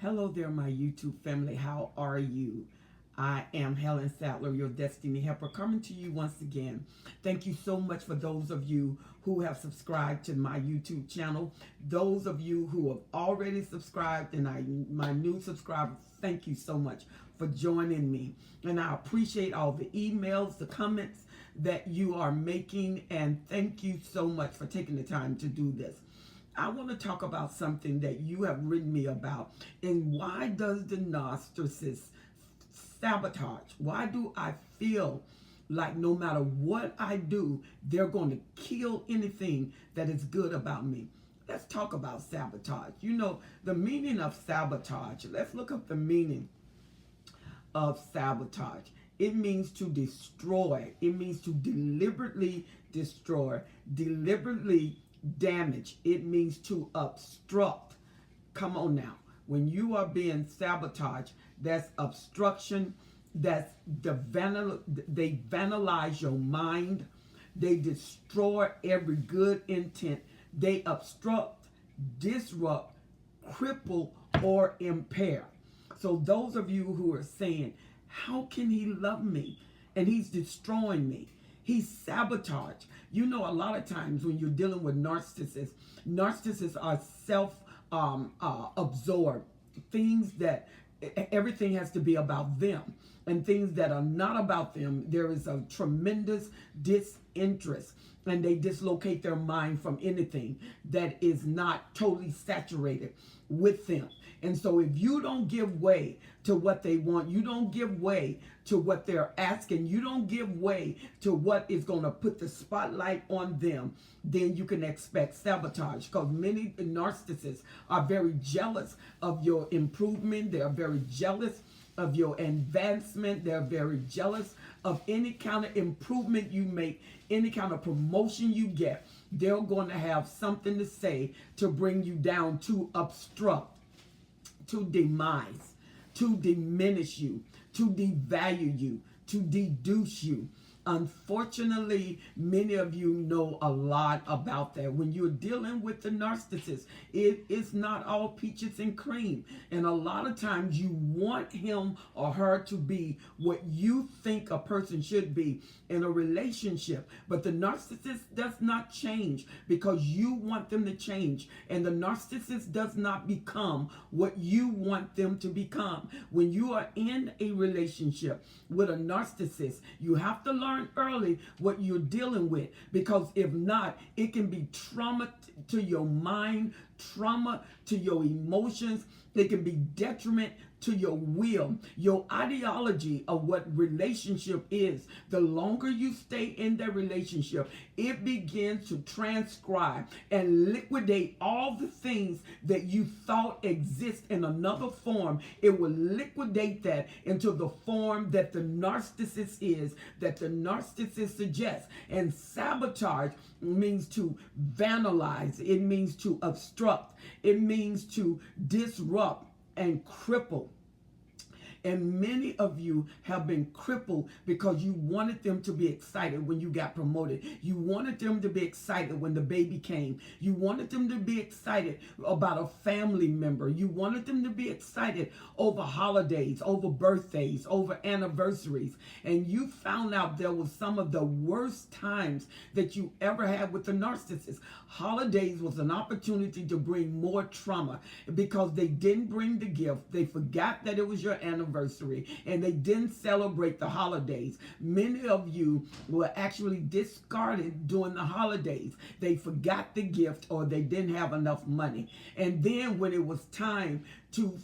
Hello there, my YouTube family. How are you? I am Helen Sattler, your Destiny Helper, coming to you once again. Thank you so much for those of you who have subscribed to my YouTube channel. Those of you who have already subscribed and my new subscribers, thank you so much for joining me. And I appreciate all the emails, the comments that you are making, and thank you so much for taking the time to do this. I want to talk about something that you have written me about, and why does the narcissist sabotage? Why do I feel like no matter what I do, they're going to kill anything that is good about me? Let's talk about sabotage. You know, the meaning of sabotage. Let's look up the meaning of sabotage. It means to destroy. It means to deliberately destroy, deliberately damage. It means to obstruct. Come on now. When you are being sabotaged, that's obstruction. That's they vandalize your mind. They destroy every good intent. They obstruct, disrupt, cripple, or impair. So those of you who are saying, how can he love me? And he's destroying me. He's sabotage. You know, a lot of times when you're dealing with narcissists are self-absorbed. Things that everything has to be about them. And things that are not about them, there is a tremendous disinterest. And they dislocate their mind from anything that is not totally saturated with them. And so if you don't give way to what they want, you don't give way to what they're asking, you don't give way to what is going to put the spotlight on them, then you can expect sabotage. Because many narcissists are very jealous of your improvement. They are very jealous of your advancement. They're very jealous of any kind of improvement you make, any kind of promotion you get. They're going to have something to say to bring you down, to obstruct, to demise, to diminish you, to devalue you, to deduce you. Unfortunately, many of you know a lot about that. When you're dealing with the narcissist, it is not all peaches and cream. And a lot of times you want him or her to be what you think a person should be in a relationship. But the narcissist does not change because you want them to change. And the narcissist does not become what you want them to become. When you are in a relationship with a narcissist, you have to learn early what you're dealing with, because if not, it can be trauma to your mind, trauma to your emotions. It can be detriment to your will, your ideology of what relationship is. The longer you stay in that relationship, it begins to transcribe and liquidate all the things that you thought exist in another form. It will liquidate that into the form that the narcissist is, that the narcissist suggests. And sabotage means to vandalize. It means to obstruct. It means to disrupt and cripple. And many of you have been crippled because you wanted them to be excited when you got promoted. You wanted them to be excited when the baby came. You wanted them to be excited about a family member. You wanted them to be excited over holidays, over birthdays, over anniversaries. And you found out there was some of the worst times that you ever had with the narcissist. Holidays was an opportunity to bring more trauma because they didn't bring the gift. They forgot that it was your anniversary, and they didn't celebrate the holidays. Many of you were actually discarded during the holidays. They forgot the gift, or they didn't have enough money. And then when it was time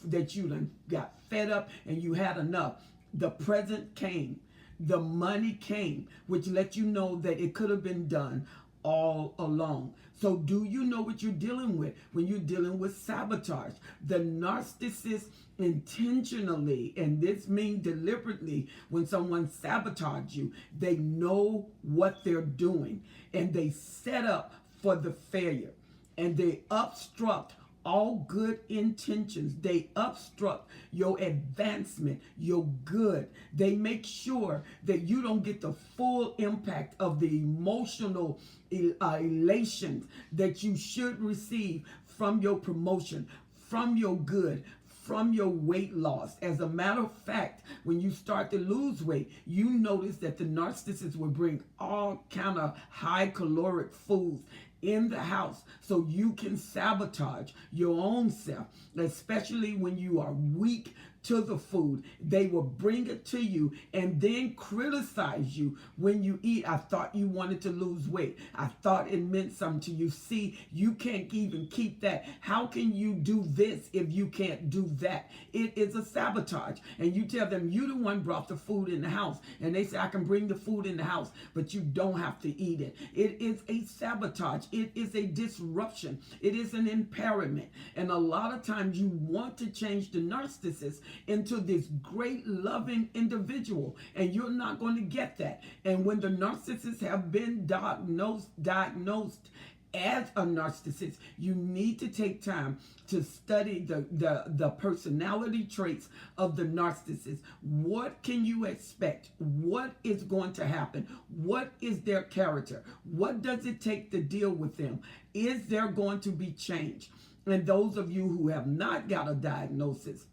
that you done got fed up and you had enough, the present came, the money came, which let you know that it could have been done all along. So do you know what you're dealing with when you're dealing with sabotage? The narcissist intentionally, and this means deliberately, when someone sabotages you, they know what they're doing and they set up for the failure, and they obstruct all good intentions. They obstruct your advancement, your good. They make sure that you don't get the full impact of the emotional elation that you should receive from your promotion, from your good, from your weight loss. As a matter of fact, when you start to lose weight, you notice that the narcissist will bring all kind of high caloric foods in the house so you can sabotage your own self, especially when you are weak to the food. They will bring it to you and then criticize you when you eat. I thought you wanted to lose weight. I thought it meant something to you. See, you can't even keep that. How can you do this if you can't do that? It is a sabotage. And you tell them you the one brought the food in the house. And they say, I can bring the food in the house, but you don't have to eat it. It is a sabotage. It is a disruption. It is an impairment. And a lot of times you want to change the narcissist into this great loving individual, and you're not going to get that. And when the narcissists have been diagnosed as a narcissist, you need to take time to study the personality traits of the narcissist. What can you expect? What is going to happen? What is their character? What does it take to deal with them? Is there going to be change? And those of you who have not got a diagnosis,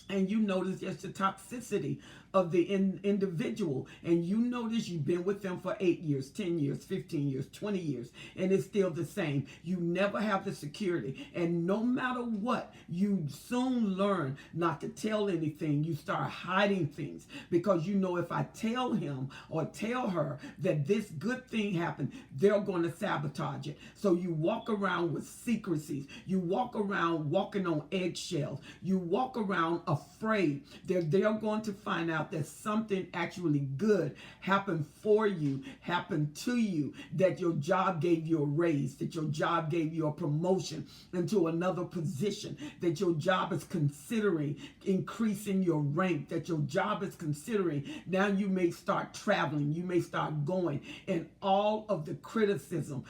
and you notice there's the toxicity of the individual, and you notice you've been with them for 8 years, 10 years, 15 years, 20 years, and it's still the same. You never have the security, and no matter what, you soon learn not to tell anything. You start hiding things because you know if I tell him or tell her that this good thing happened, they're going to sabotage it. So you walk around with secrecies. You walk around walking on eggshells. You walk around afraid that they're going to find out that something actually good happened for you, happened to you, that your job gave you a raise, that your job gave you a promotion into another position, that your job is considering increasing your rank, that your job is considering now you may start traveling, you may start going, and all of the criticism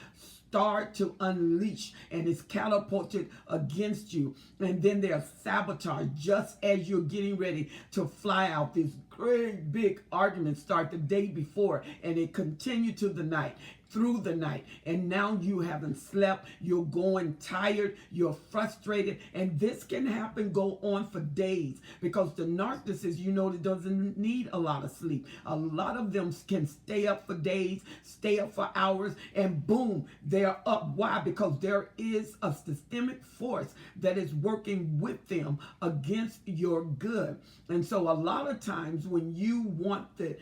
start to unleash and is catapulted against you. And then there's sabotage just as you're getting ready to fly out. This great big argument start the day before, and it continue to the night, through the night, and now you haven't slept, you're going tired, you're frustrated, and this can happen, go on for days, because the narcissist, you know, doesn't need a lot of sleep. A lot of them can stay up for days, stay up for hours, and boom, they're up. Why? Because there is a systemic force that is working with them against your good. And so a lot of times when you want the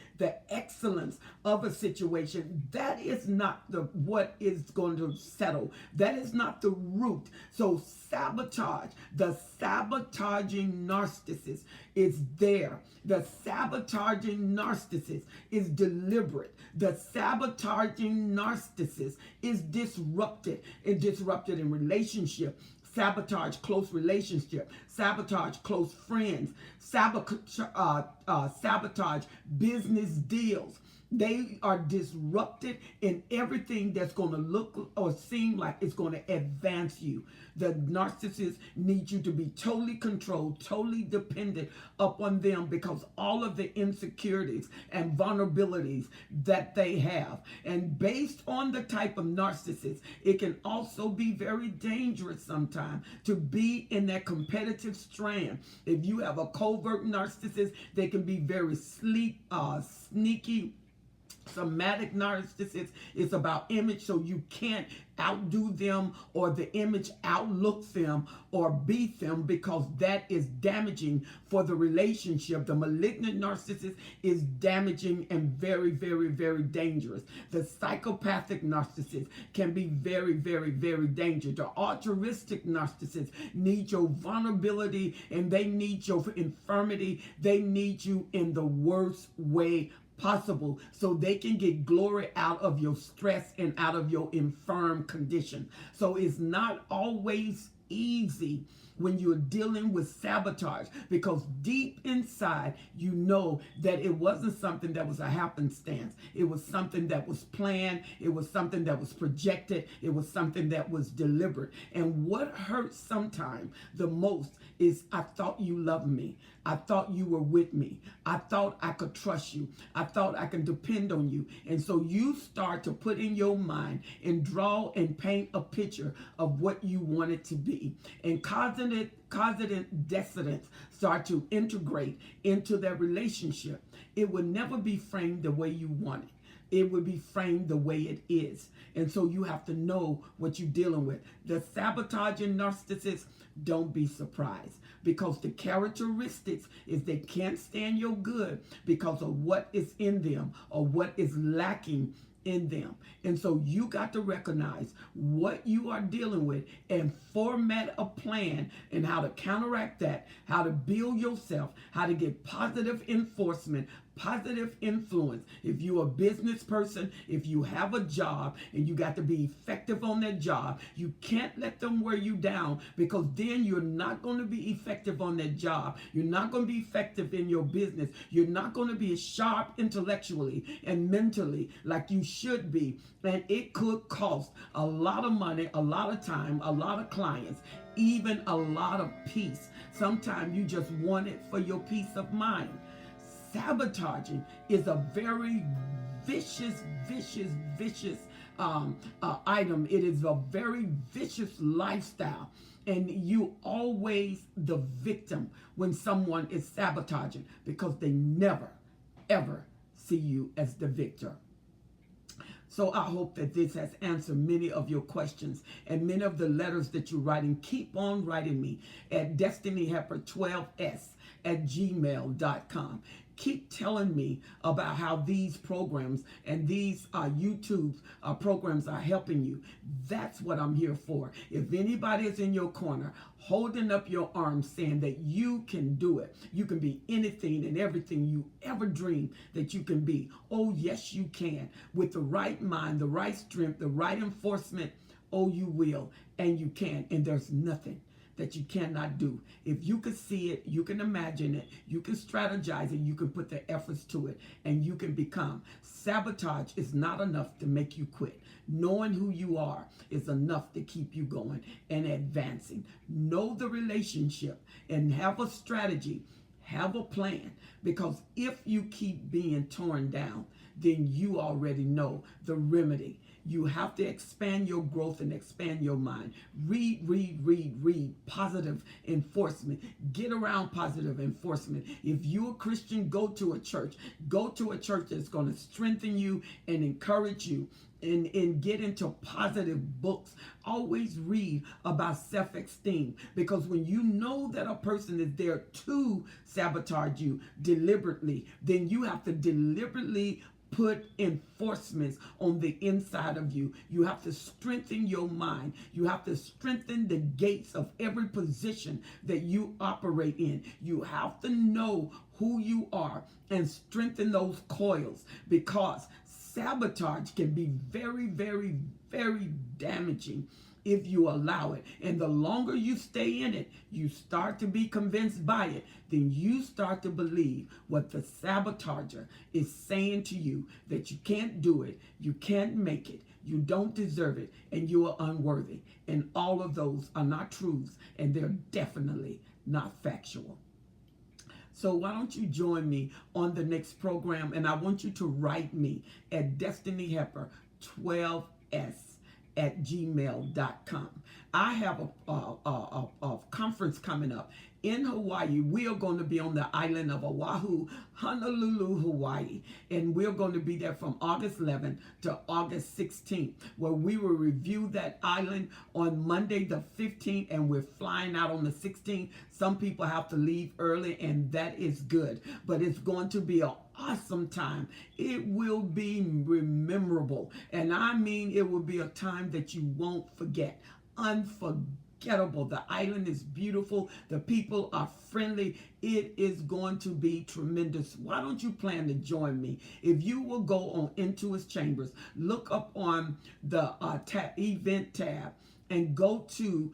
excellence of a situation, that is not what is going to settle. That is not the root. So sabotage, the sabotaging narcissist is there. The sabotaging narcissist is deliberate. The sabotaging narcissist is disrupted in relationship. Sabotage close relationship, sabotage close friends, sabotage business deals. They are disrupted in everything that's going to look or seem like it's going to advance you. The narcissist needs you to be totally controlled, totally dependent upon them because all of the insecurities and vulnerabilities that they have. And based on the type of narcissist, it can also be very dangerous sometimes to be in that competitive strand. If you have a covert narcissist, they can be very sneaky. Somatic narcissist is about image, so you can't outdo them or the image outlooks them or beat them because that is damaging for the relationship. The malignant narcissist is damaging and very, very, very dangerous. The psychopathic narcissist can be very, very, very dangerous. The altruistic narcissist needs your vulnerability and they need your infirmity. They need you in the worst way possible so they can get glory out of your stress and out of your infirm condition. So it's not always easy when you're dealing with sabotage because deep inside you know that it wasn't something that was a happenstance. It was something that was planned. It was something that was projected. It was something that was deliberate. And what hurts sometimes the most is I thought you loved me. I thought you were with me. I thought I could trust you. I thought I can depend on you. And so you start to put in your mind and draw and paint a picture of what you want it to be. be, and cognitive dissonance start to integrate into their relationship, it would never be framed the way you want it. It would be framed the way it is. And so you have to know what you're dealing with. The sabotaging narcissist, don't be surprised, because the characteristics is they can't stand your good because of what is in them or what is lacking in them. And so you got to recognize what you are dealing with and format a plan and how to counteract that, how to build yourself, how to get positive enforcement, positive influence. If you're a business person, if you have a job and you got to be effective on that job, you can't let them wear you down, because then you're not going to be effective on that job. You're not going to be effective in your business. You're not going to be as sharp intellectually and mentally like you should be. And it could cost a lot of money, a lot of time, a lot of clients, even a lot of peace. Sometimes you just want it for your peace of mind. Sabotaging is a very vicious item. It is a very vicious lifestyle. And you always the victim when someone is sabotaging, because they never, ever see you as the victor. So I hope that this has answered many of your questions and many of the letters that you're writing. Keep on writing me at destinyhelper12s@gmail.com. Keep telling me about how these programs and these YouTube programs are helping you. That's what I'm here for. If anybody is in your corner holding up your arms saying that you can do it, you can be anything and everything you ever dream that you can be. Oh, yes, you can. With the right mind, the right strength, the right enforcement, oh, you will, and you can. And there's nothing that you cannot do. If you can see it, you can imagine it, you can strategize it, you can put the efforts to it, and you can become. Sabotage is not enough to make you quit. Knowing who you are is enough to keep you going and advancing. Know the relationship and have a strategy, have a plan, because if you keep being torn down, then you already know the remedy. You have to expand your growth and expand your mind. Read positive enforcement. Get around positive enforcement. If you're a Christian, go to a church. Go to a church that's going to strengthen you and encourage you. And get into positive books. Always read about self-esteem, because when you know that a person is there to sabotage you deliberately, then you have to deliberately put enforcements on the inside of you. You have to strengthen your mind. You have to strengthen the gates of every position that you operate in. You have to know who you are and strengthen those coils, because sabotage can be very, very, very damaging if you allow it. And the longer you stay in it, you start to be convinced by it. Then you start to believe what the sabotager is saying to you, that you can't do it, you can't make it, you don't deserve it, and you are unworthy. And all of those are not truths, and they're definitely not factual. So why don't you join me on the next program? And I want you to write me at destinyhelper12s@gmail.com. I have a conference coming up in Hawaii. We are going to be on the island of Oahu, Honolulu, Hawaii. And we're going to be there from August 11th to August 16th, where we will review that island on Monday the 15th, and we're flying out on the 16th. Some people have to leave early, and that is good. But it's going to be an awesome time. It will be memorable. And I mean, it will be a time that you won't forget. Unforgettable. The island is beautiful. The people are friendly. It is going to be tremendous. Why don't you plan to join me? If you will go on Into His Chambers, look up on the event tab, and go to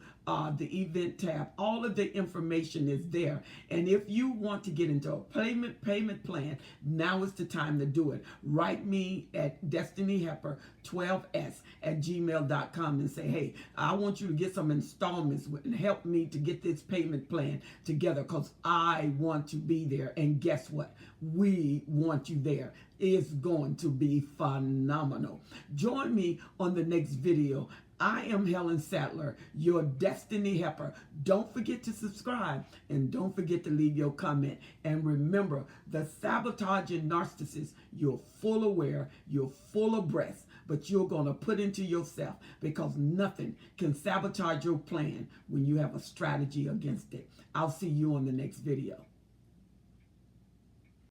the event tab. All of the information is there. And if you want to get into a payment plan, now is the time to do it. Write me at destinyhelper12s@gmail.com and say, hey, I want you to get some installments and help me to get this payment plan together, because I want to be there. And guess what? We want you there. It's going to be phenomenal. Join me on the next video. I am Helen Sattler, your destiny helper. Don't forget to subscribe and don't forget to leave your comment. And remember, the sabotaging narcissist, you're full aware, you're full abreast, but you're going to put into yourself, because nothing can sabotage your plan when you have a strategy against it. I'll see you on the next video.